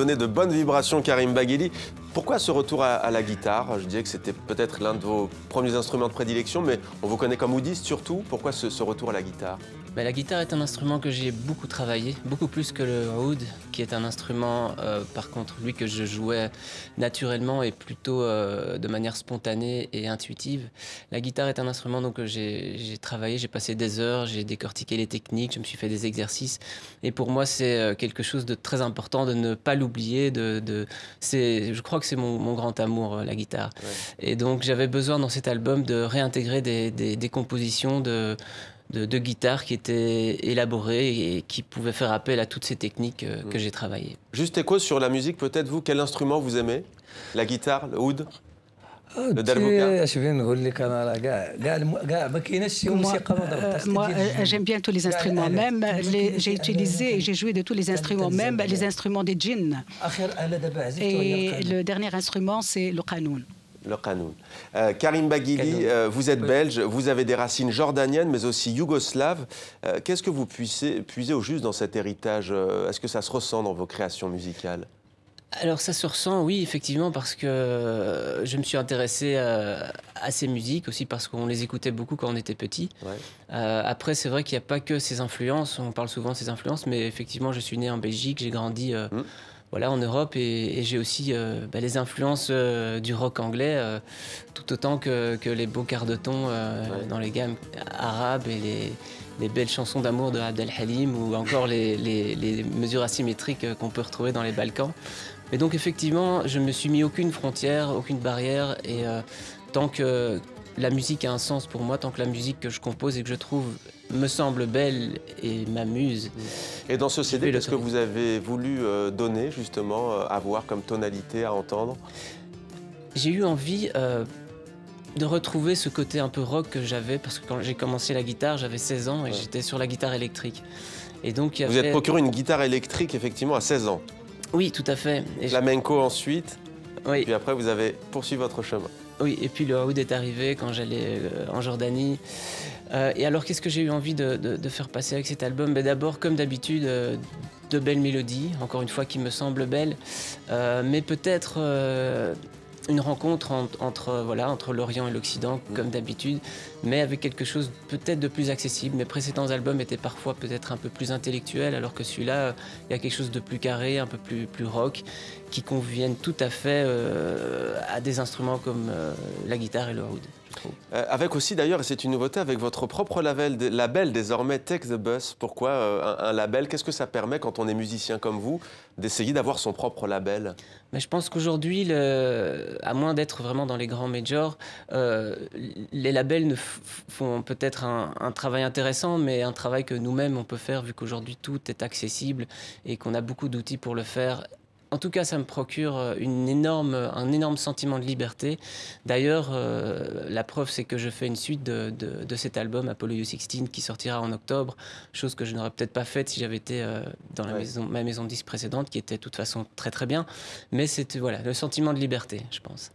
donné de bonnes vibrations, Karim Baghili. Pourquoi ce retour à la guitare? Je disais que c'était peut-être l'un de vos premiers instruments de prédilection, mais on vous connaît comme oudiste surtout. Pourquoi ce retour à la guitare? La guitare est un instrument que j'ai beaucoup travaillé, beaucoup plus que le oud, qui est un instrument, par contre, lui, que je jouais naturellement et plutôt de manière spontanée et intuitive. La guitare est un instrument donc, que j'ai travaillé, j'ai passé des heures, j'ai décortiqué les techniques, je me suis fait des exercices. Et pour moi, c'est quelque chose de très important de ne pas l'oublier. Je crois que c'est mon grand amour, la guitare. Ouais. Et donc, j'avais besoin dans cet album de réintégrer des compositions de guitare qui étaient élaborées et qui pouvaient faire appel à toutes ces techniques que j'ai travaillées. Juste écho sur la musique, peut-être vous, quel instrument vous aimez? La guitare, le oud, le darbuka? Moi, j'aime bien tous les instruments, même j'ai utilisé et j'ai joué de tous les instruments, même les instruments des djinns. Et le dernier instrument, c'est le qanoun. Le qanoun. Karim Baghili, vous êtes belge, vous avez des racines jordaniennes, mais aussi yougoslaves. Qu'est-ce que vous puisez au juste dans cet héritage? Est-ce que ça se ressent dans vos créations musicales? Alors ça se ressent, oui, effectivement, parce que je me suis intéressé à ces musiques, aussi parce qu'on les écoutait beaucoup quand on était petit. Ouais. Après, c'est vrai qu'il n'y a pas que ces influences, on parle souvent de ces influences, mais effectivement, je suis né en Belgique, j'ai grandi... Voilà, en Europe, et j'ai aussi les influences du rock anglais, tout autant que les beaux quarts de ton dans les gammes arabes et les belles chansons d'amour de Abd el-Halim, ou encore les mesures asymétriques qu'on peut retrouver dans les Balkans. Mais donc effectivement, je ne me suis mis aucune frontière, aucune barrière, et tant que la musique a un sens pour moi, tant que la musique que je compose et que je trouve me semble belle et m'amuse. Et dans ce CD, qu'est-ce que vous avez voulu donner, justement, à voir comme tonalité, à entendre? J'ai eu envie de retrouver ce côté un peu rock que j'avais, parce que quand j'ai commencé la guitare, j'avais 16 ans et j'étais sur la guitare électrique. Et donc, vous êtes procuré une guitare électrique, effectivement, à 16 ans? Oui, tout à fait. Et flamenco ensuite, oui. Puis après, vous avez poursuivi votre chemin. Oui, et puis le oud est arrivé quand j'allais en Jordanie. Et alors, qu'est-ce que j'ai eu envie de faire passer avec cet album? D'abord, comme d'habitude, de belles mélodies, encore une fois, qui me semblent belles, mais peut-être une rencontre entre l'Orient et l'Occident, comme d'habitude, mais avec quelque chose peut-être de plus accessible. Mes précédents albums étaient parfois peut-être un peu plus intellectuels, alors que celui-là, il y a quelque chose de plus carré, un peu plus rock, qui conviennent tout à fait à des instruments comme la guitare et le oud. Avec aussi d'ailleurs, et c'est une nouveauté, avec votre propre label désormais, Take the Bus. Pourquoi un label? Qu'est-ce que ça permet quand on est musicien comme vous d'essayer d'avoir son propre label? Mais je pense qu'aujourd'hui, à moins d'être vraiment dans les grands majors, les labels font peut-être un travail intéressant, mais un travail que nous-mêmes on peut faire, vu qu'aujourd'hui tout est accessible et qu'on a beaucoup d'outils pour le faire. En tout cas, ça me procure un énorme sentiment de liberté. D'ailleurs, la preuve, c'est que je fais une suite de cet album, Apollo U16, qui sortira en octobre, chose que je n'aurais peut-être pas faite si j'avais été dans ma maison de disques précédente, qui était de toute façon très très bien. Mais c'est voilà, le sentiment de liberté, je pense.